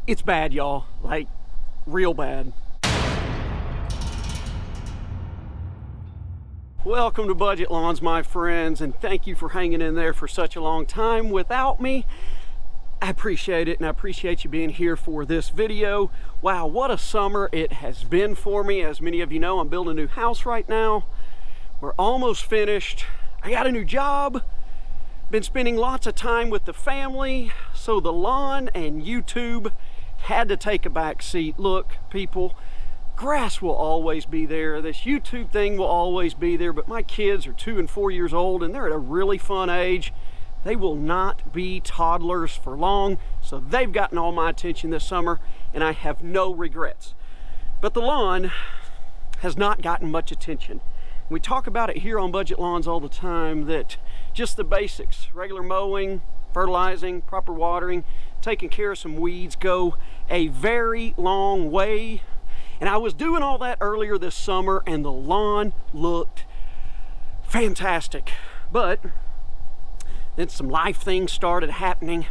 It's bad, y'all, like real bad. Welcome to Budget Lawns, my friends, and thank you for hanging in there for such a long time without me. I appreciate it, and I appreciate you being here for this video. Wow, what a summer it has been for me. As many of you know, I'm building a new house right now. We're almost finished. I got a new job. Been spending lots of time with the family, so the lawn and YouTube had to take a back seat. Look, people, grass will always be there. This YouTube thing will always be there, but my kids are 2 and 4 years old, and they're at a really fun age. They will not be toddlers for long, so they've gotten all my attention this summer, and I have no regrets. But the lawn has not gotten much attention. We talk about it here on Budget Lawns all the time, that just the basics, regular mowing, fertilizing, proper watering, taking care of some weeds go a very long way. And I was doing all that earlier this summer, and the lawn looked fantastic. But then some life things started happening,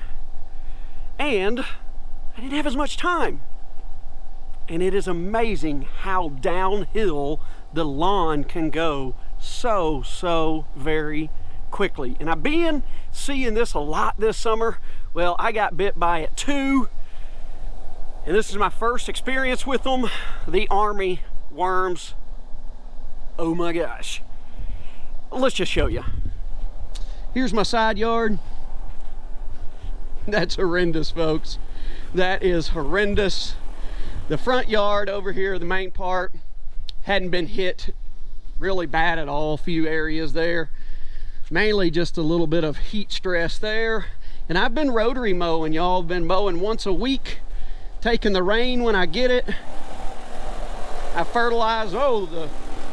and I didn't have as much time. And it is amazing how downhill the lawn can go so very quickly. And I've been seeing this a lot this summer. Well, I got bit by it too. And this is my first experience with them, the army worms. Oh my gosh. Let's just show you. Here's my side yard. That's horrendous, folks. That is horrendous. The front yard over here, the main part, hadn't been hit really bad at all. A few areas there. Mainly just a little bit of heat stress there. And I've been rotary mowing, y'all. I've been mowing once a week, taking the rain when I get it. I fertilize, oh, the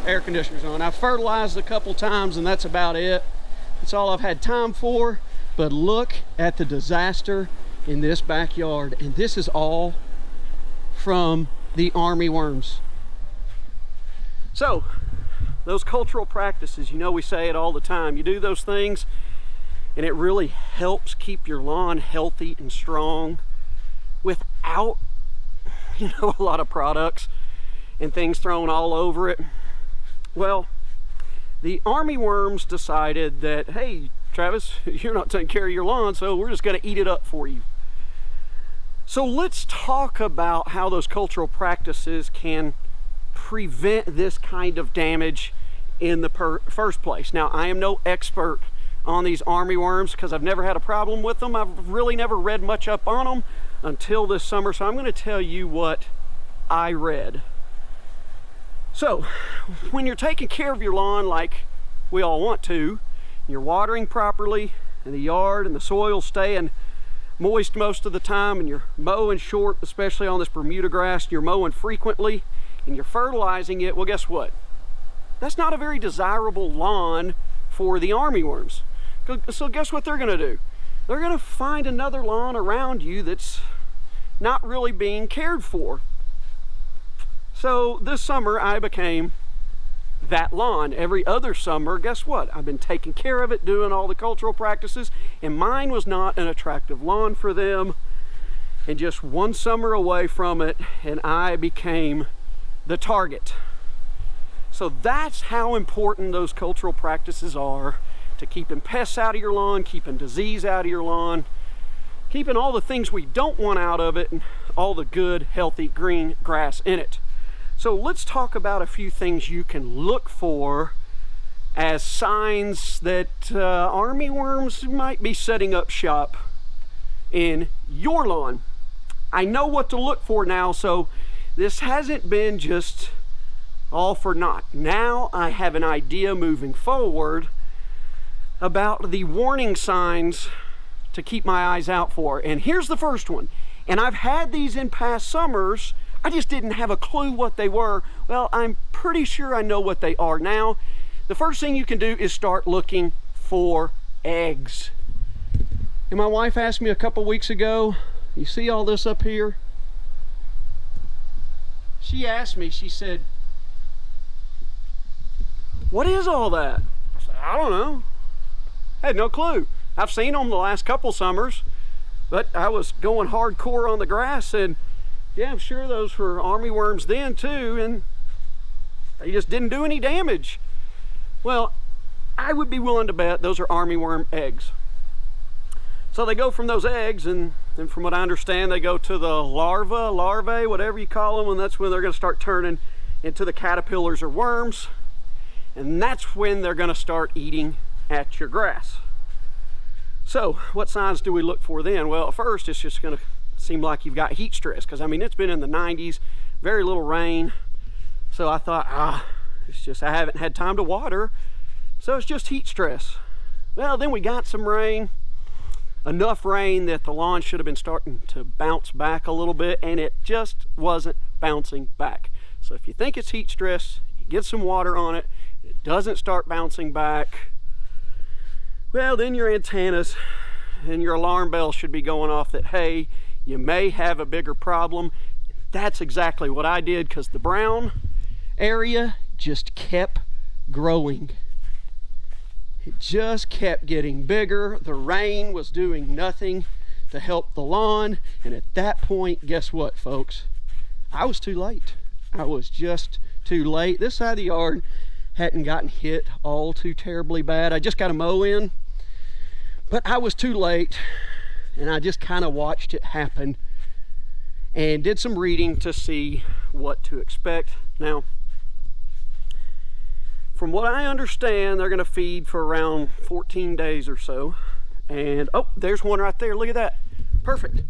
air conditioner's on. I fertilized a couple times, and that's about it. That's all I've had time for. But look at the disaster in this backyard. And this is all from the army worms. So, those cultural practices, you know, we say it all the time. You do those things, and it really helps keep your lawn healthy and strong without, you know, a lot of products and things thrown all over it. Well, the army worms decided that, hey, Travis, you're not taking care of your lawn, so we're just going to eat it up for you. So let's talk about how those cultural practices can prevent this kind of damage in the first place. Now, I am no expert on these army worms because I've never had a problem with them. I've really never read much up on them until this summer, so I'm going to tell you what I read. So, when you're taking care of your lawn like we all want to, you're watering properly, and the yard and the soil staying moist most of the time, and you're mowing short, especially on this bermudagrass, and you're mowing frequently, and you're fertilizing it, well, guess what? That's not a very desirable lawn for the army worms. So guess what they're gonna do? They're gonna find another lawn around you that's not really being cared for. So this summer I became that lawn. Every other summer, guess what? I've been taking care of it, doing all the cultural practices, and mine was not an attractive lawn for them. And just one summer away from it, and I became the target. So that's how important those cultural practices are to keeping pests out of your lawn, keeping disease out of your lawn, keeping all the things we don't want out of it, and all the good, healthy green grass in it. So let's talk about a few things you can look for as signs that army worms might be setting up shop in your lawn. I know what to look for now, so this hasn't been just all for naught. Now I have an idea moving forward about the warning signs to keep my eyes out for. And here's the first one. And I've had these in past summers. I just didn't have a clue what they were. Well, I'm pretty sure I know what they are now. The first thing you can do is start looking for eggs. And my wife asked me a couple weeks ago, you see all this up here? She asked me, she said, what is all that? I said, I don't know. I had no clue. I've seen them the last couple summers. But I was going hardcore on the grass, and yeah, I'm sure those were armyworms then too, and they just didn't do any damage. Well, I would be willing to bet those are armyworm eggs. So they go from those eggs, and then from what I understand, they go to the larvae, whatever you call them, and that's when they're going to start turning into the caterpillars or worms, and that's when they're going to start eating at your grass. So what signs do we look for then? Well, at first it's just going to seem like you've got heat stress, because I mean, it's been in the 90s, very little rain. So I thought, it's just I haven't had time to water, so it's just heat stress. Well, then we got some rain, enough rain that the lawn should have been starting to bounce back a little bit, and it just wasn't bouncing back. So if you think it's heat stress, you get some water on it, it doesn't start bouncing back, well, then your antennas and your alarm bell should be going off that, hey, you may have a bigger problem. That's exactly what I did, because the brown area just kept growing. It just kept getting bigger. The rain was doing nothing to help the lawn. And at that point, guess what, folks? I was too late. I was just too late. This side of the yard hadn't gotten hit all too terribly bad. I just got a mow in, but I was too late, and I just kind of watched it happen and did some reading to see what to expect. Now, from what I understand, they're going to feed for around 14 days or so. And oh, there's one right there. Look at that. Perfect.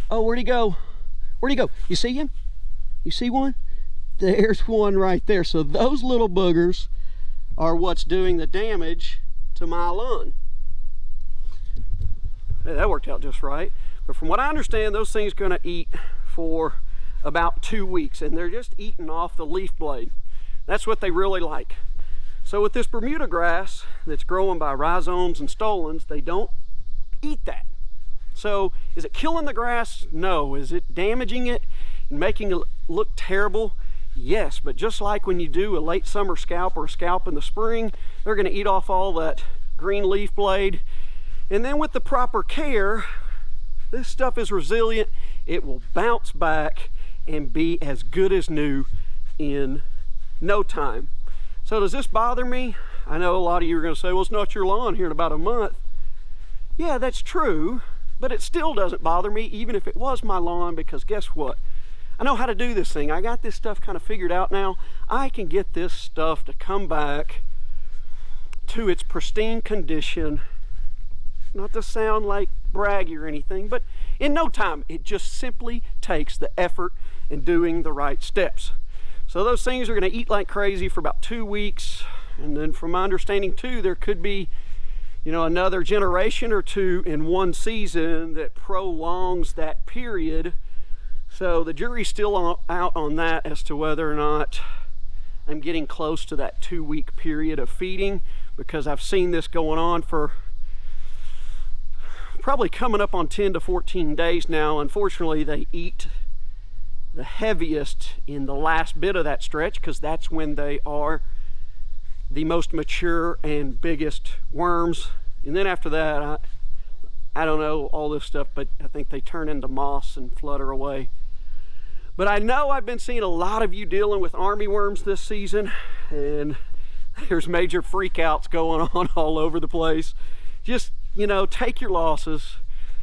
Oh, where'd he go? Where'd he go? You see him? You see one? There's one right there. So those little boogers are what's doing the damage to my lawn. Hey, that worked out just right. But from what I understand, those things are going to eat for about 2 weeks, and they're just eating off the leaf blade. That's what they really like. So with this Bermuda grass that's growing by rhizomes and stolons, they don't eat that. So is it killing the grass? No. Is it damaging it and making it look terrible? Yes, but just like when you do a late summer scalp or a scalp in the spring, they're going to eat off all that green leaf blade. And then with the proper care, this stuff is resilient. It will bounce back and be as good as new in no time. So does this bother me? I know a lot of you are going to say, well, it's not your lawn here in about a month. Yeah, that's true, but it still doesn't bother me even if it was my lawn, because guess what? I know how to do this thing. I got this stuff kind of figured out now. I can get this stuff to come back to its pristine condition. Not to sound like braggy or anything, but in no time. It just simply takes the effort in doing the right steps. So those things are going to eat like crazy for about 2 weeks, and then from my understanding too, there could be, you know, another generation or two in one season that prolongs that period. So the jury's still out on that as to whether or not I'm getting close to that 2 week period of feeding, because I've seen this going on for probably coming up on 10 to 14 days now. Unfortunately, they eat the heaviest in the last bit of that stretch, because that's when they are the most mature and biggest worms. And then after that, I don't know all this stuff, but I think they turn into moss and flutter away. But I know I've been seeing a lot of you dealing with armyworms this season, and there's major freakouts going on all over the place. Just, you know, take your losses,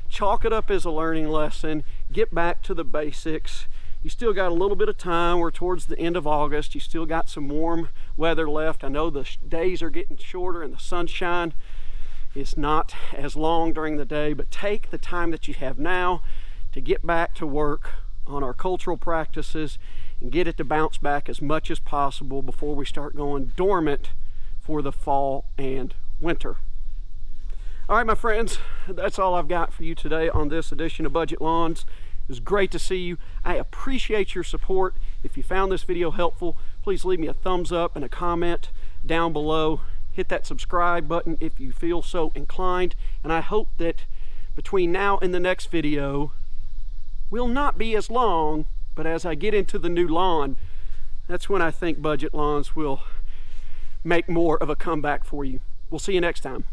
chalk it up as a learning lesson, get back to the basics. You still got a little bit of time. We're towards the end of August. You still got some warm weather left. I know the days are getting shorter and the sunshine is not as long during the day, but take the time that you have now to get back to work on our cultural practices and get it to bounce back as much as possible before we start going dormant for the fall and winter. All right, my friends, that's all I've got for you today on this edition of Budget Lawns. It was great to see you. I appreciate your support. If you found this video helpful, please leave me a thumbs up and a comment down below. Hit that subscribe button if you feel so inclined. And I hope that between now and the next video will not be as long, but as I get into the new lawn, that's when I think Budget Lawns will make more of a comeback for you. We'll see you next time.